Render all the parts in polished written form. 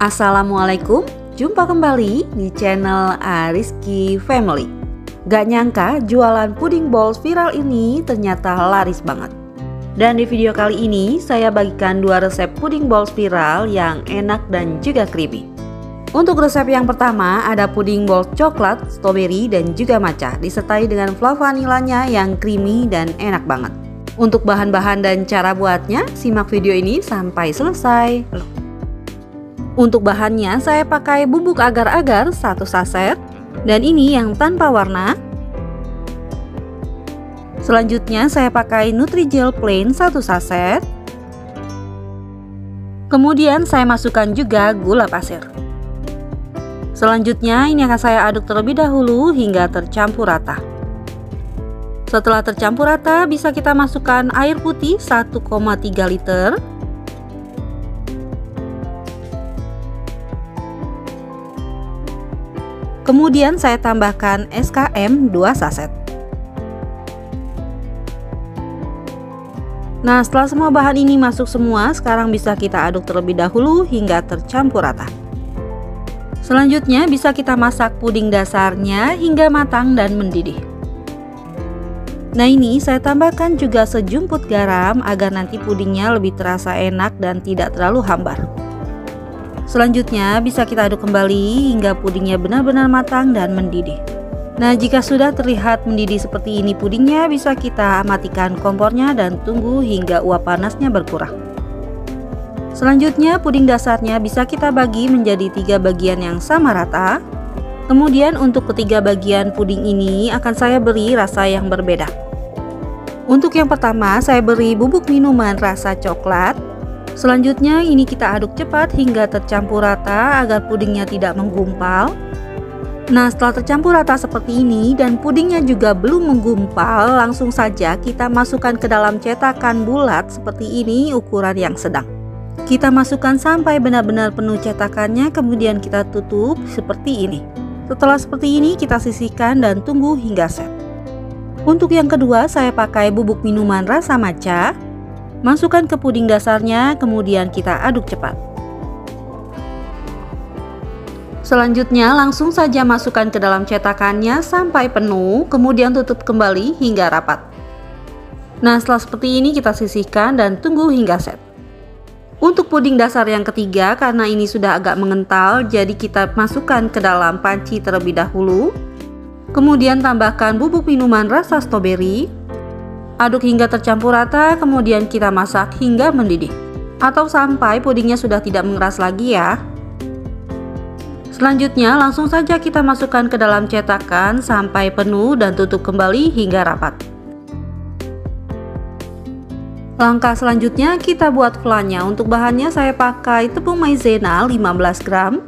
Assalamualaikum, jumpa kembali di channel Ariski Family. Gak nyangka jualan puding balls viral ini ternyata laris banget. Dan di video kali ini saya bagikan 2 resep puding balls viral yang enak dan juga creamy. Untuk resep yang pertama ada puding balls coklat, strawberry dan juga matcha disertai dengan flavor vanilanya yang creamy dan enak banget. Untuk bahan-bahan dan cara buatnya, simak video ini sampai selesai. Untuk bahannya saya pakai bubuk agar-agar 1 saset dan ini yang tanpa warna. Selanjutnya saya pakai Nutrijel plain 1 saset. Kemudian saya masukkan juga gula pasir. Selanjutnya ini akan saya aduk terlebih dahulu hingga tercampur rata. Setelah tercampur rata bisa kita masukkan air putih 1,3 liter. Kemudian saya tambahkan SKM 2 saset. Nah, setelah semua bahan ini masuk semua, sekarang bisa kita aduk terlebih dahulu hingga tercampur rata. Selanjutnya bisa kita masak puding dasarnya hingga matang dan mendidih. Nah, ini saya tambahkan juga sejumput garam agar nanti pudingnya lebih terasa enak dan tidak terlalu hambar. Selanjutnya bisa kita aduk kembali hingga pudingnya benar-benar matang dan mendidih. Nah, jika sudah terlihat mendidih seperti ini pudingnya, bisa kita matikan kompornya dan tunggu hingga uap panasnya berkurang. Selanjutnya puding dasarnya bisa kita bagi menjadi 3 bagian yang sama rata. Kemudian untuk ketiga bagian puding ini akan saya beri rasa yang berbeda. Untuk yang pertama saya beri bubuk minuman rasa coklat. Selanjutnya ini kita aduk cepat hingga tercampur rata agar pudingnya tidak menggumpal. Nah, setelah tercampur rata seperti ini dan pudingnya juga belum menggumpal, langsung saja kita masukkan ke dalam cetakan bulat seperti ini ukuran yang sedang. Kita masukkan sampai benar-benar penuh cetakannya, kemudian kita tutup seperti ini. Setelah seperti ini kita sisihkan dan tunggu hingga set. Untuk yang kedua saya pakai bubuk minuman rasa matcha. Masukkan ke puding dasarnya, kemudian kita aduk cepat. Selanjutnya langsung saja masukkan ke dalam cetakannya sampai penuh, kemudian tutup kembali hingga rapat. Nah, setelah seperti ini kita sisihkan dan tunggu hingga set. Untuk puding dasar yang ketiga, karena ini sudah agak mengental, jadi kita masukkan ke dalam panci terlebih dahulu. Kemudian tambahkan bubuk minuman rasa strawberry. Aduk hingga tercampur rata, kemudian kita masak hingga mendidih atau sampai pudingnya sudah tidak mengeras lagi ya. Selanjutnya langsung saja kita masukkan ke dalam cetakan sampai penuh dan tutup kembali hingga rapat. Langkah selanjutnya kita buat flannya. Untuk bahannya saya pakai tepung maizena 15 gram,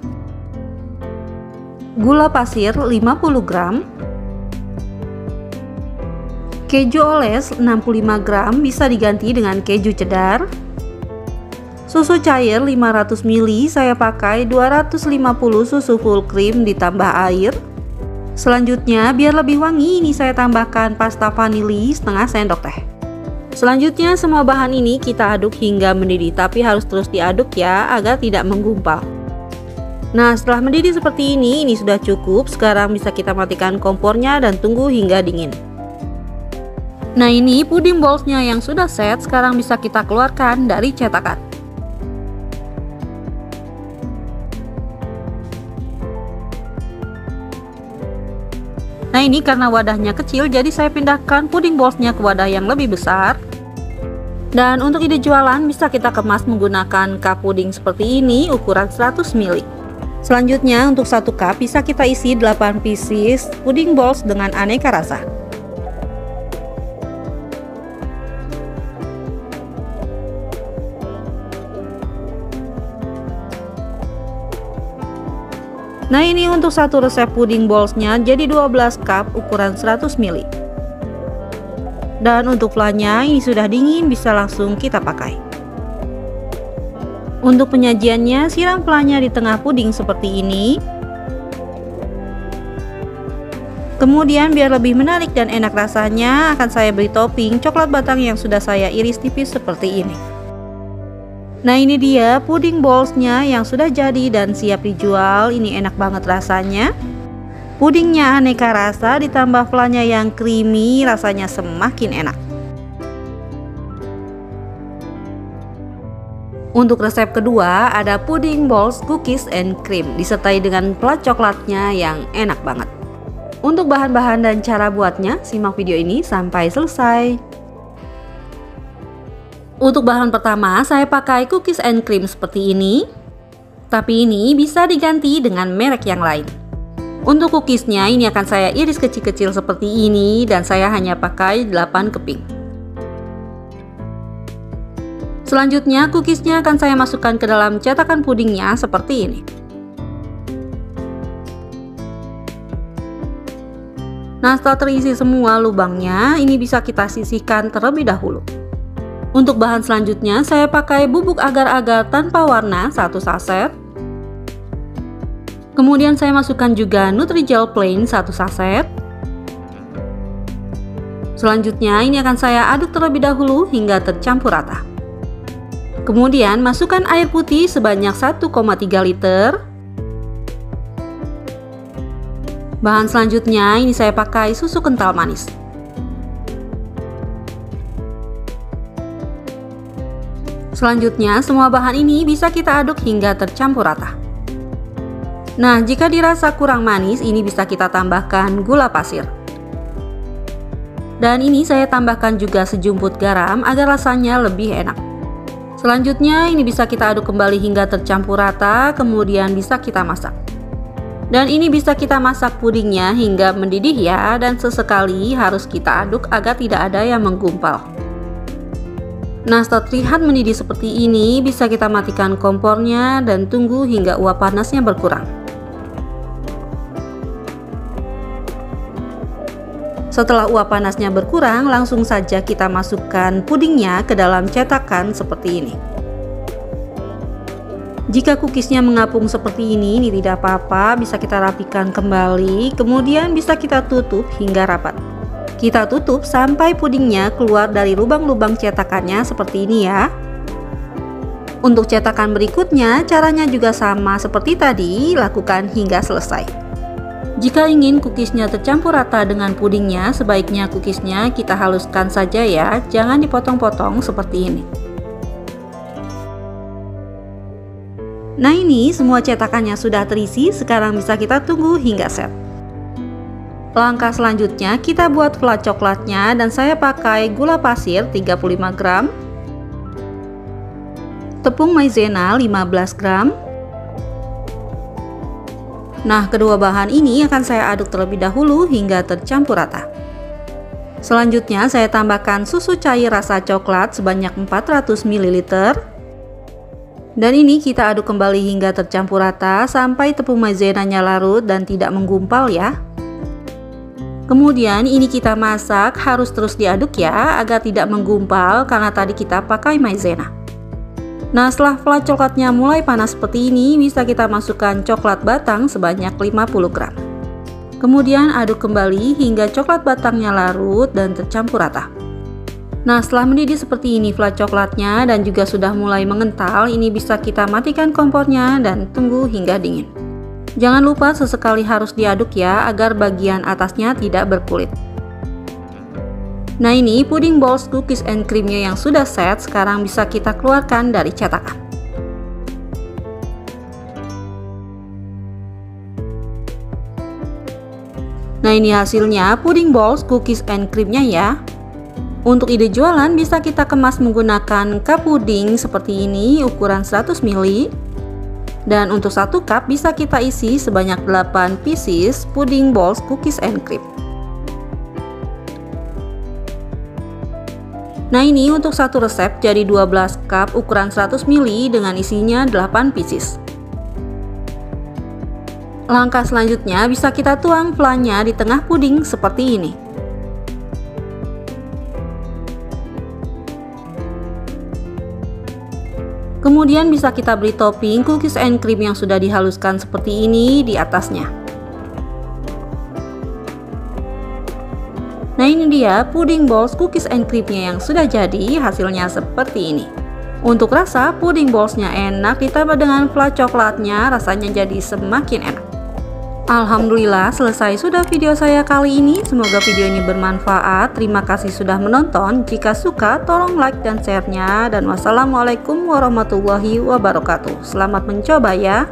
gula pasir 50 gram, keju oles 65 gram bisa diganti dengan keju cheddar. Susu cair 500 ml saya pakai 250 susu full cream ditambah air. Selanjutnya biar lebih wangi ini saya tambahkan pasta vanili setengah sendok teh. Selanjutnya semua bahan ini kita aduk hingga mendidih, tapi harus terus diaduk ya agar tidak menggumpal. Nah, setelah mendidih seperti ini sudah cukup. Sekarang bisa kita matikan kompornya dan tunggu hingga dingin. Nah, ini puding ballsnya yang sudah set, sekarang bisa kita keluarkan dari cetakan. Nah, ini karena wadahnya kecil jadi saya pindahkan puding ballsnya ke wadah yang lebih besar. Dan untuk ide jualan bisa kita kemas menggunakan cup puding seperti ini ukuran 100 ml. Selanjutnya untuk 1 cup bisa kita isi 8 pieces puding balls dengan aneka rasa. Nah, ini untuk 1 resep puding ballsnya jadi 12 cup ukuran 100 ml. Dan untuk flannya ini sudah dingin, bisa langsung kita pakai. Untuk penyajiannya siram flannya di tengah puding seperti ini. Kemudian biar lebih menarik dan enak rasanya akan saya beri topping coklat batang yang sudah saya iris tipis seperti ini. Nah, ini dia puding ballsnya yang sudah jadi dan siap dijual. Ini enak banget rasanya. Pudingnya aneka rasa ditambah flannya yang creamy, rasanya semakin enak. Untuk resep kedua ada pudding balls cookies and cream disertai dengan plat coklatnya yang enak banget. Untuk bahan-bahan dan cara buatnya, simak video ini sampai selesai. Untuk bahan pertama saya pakai cookies and cream seperti ini. Tapi ini bisa diganti dengan merek yang lain. Untuk cookiesnya ini akan saya iris kecil-kecil seperti ini dan saya hanya pakai 8 keping. Selanjutnya cookiesnya akan saya masukkan ke dalam cetakan pudingnya seperti ini. Nah, setelah terisi semua lubangnya, ini bisa kita sisihkan terlebih dahulu. Untuk bahan selanjutnya saya pakai bubuk agar-agar tanpa warna 1 saset. Kemudian saya masukkan juga Nutrijel plain 1 saset. Selanjutnya ini akan saya aduk terlebih dahulu hingga tercampur rata. Kemudian masukkan air putih sebanyak 1,3 liter. Bahan selanjutnya ini saya pakai susu kental manis. Selanjutnya semua bahan ini bisa kita aduk hingga tercampur rata. Nah, jika dirasa kurang manis, ini bisa kita tambahkan gula pasir. Dan ini saya tambahkan juga sejumput garam agar rasanya lebih enak. Selanjutnya ini bisa kita aduk kembali hingga tercampur rata, kemudian bisa kita masak. Dan ini bisa kita masak pudingnya hingga mendidih ya, dan sesekali harus kita aduk agar tidak ada yang menggumpal. Nah, setelah terlihat mendidih seperti ini, bisa kita matikan kompornya dan tunggu hingga uap panasnya berkurang. Setelah uap panasnya berkurang, langsung saja kita masukkan pudingnya ke dalam cetakan seperti ini. Jika cookiesnya mengapung seperti ini tidak apa-apa, bisa kita rapikan kembali, kemudian bisa kita tutup hingga rapat. Kita tutup sampai pudingnya keluar dari lubang-lubang cetakannya seperti ini ya. Untuk cetakan berikutnya, caranya juga sama seperti tadi, lakukan hingga selesai. Jika ingin cookiesnya tercampur rata dengan pudingnya, sebaiknya cookiesnya kita haluskan saja ya, jangan dipotong-potong seperti ini. Nah, ini semua cetakannya sudah terisi, sekarang bisa kita tunggu hingga set. Langkah selanjutnya kita buat flat coklatnya dan saya pakai gula pasir 35 gram, tepung maizena 15 gram. Nah, kedua bahan ini akan saya aduk terlebih dahulu hingga tercampur rata. Selanjutnya saya tambahkan susu cair rasa coklat sebanyak 400 ml. Dan ini kita aduk kembali hingga tercampur rata sampai tepung maizenanya larut dan tidak menggumpal ya. Kemudian ini kita masak, harus terus diaduk ya agar tidak menggumpal karena tadi kita pakai maizena. Nah, setelah flat coklatnya mulai panas seperti ini, bisa kita masukkan coklat batang sebanyak 50 gram. Kemudian aduk kembali hingga coklat batangnya larut dan tercampur rata. Nah, setelah mendidih seperti ini flat coklatnya dan juga sudah mulai mengental, ini bisa kita matikan kompornya dan tunggu hingga dingin. Jangan lupa sesekali harus diaduk ya agar bagian atasnya tidak berkulit. Nah, ini pudding balls cookies and creamnya yang sudah set, sekarang bisa kita keluarkan dari cetakan. Nah, ini hasilnya pudding balls cookies and creamnya ya. Untuk ide jualan bisa kita kemas menggunakan cup puding seperti ini ukuran 100 ml. Dan untuk 1 cup bisa kita isi sebanyak 8 pieces pudding balls cookies and cream. Nah, ini untuk satu resep jadi 12 cup ukuran 100 ml dengan isinya 8 pieces. Langkah selanjutnya bisa kita tuang flannya di tengah puding seperti ini. Kemudian bisa kita beri topping cookies and cream yang sudah dihaluskan seperti ini di atasnya. Nah, ini dia pudding balls cookies and creamnya yang sudah jadi, hasilnya seperti ini. Untuk rasa, puding ballsnya enak, ditambah dengan flat coklatnya, rasanya jadi semakin enak. Alhamdulillah, selesai sudah video saya kali ini. Semoga video ini bermanfaat. Terima kasih sudah menonton. Jika suka, tolong like dan share-nya. Dan wassalamualaikum warahmatullahi wabarakatuh. Selamat mencoba ya.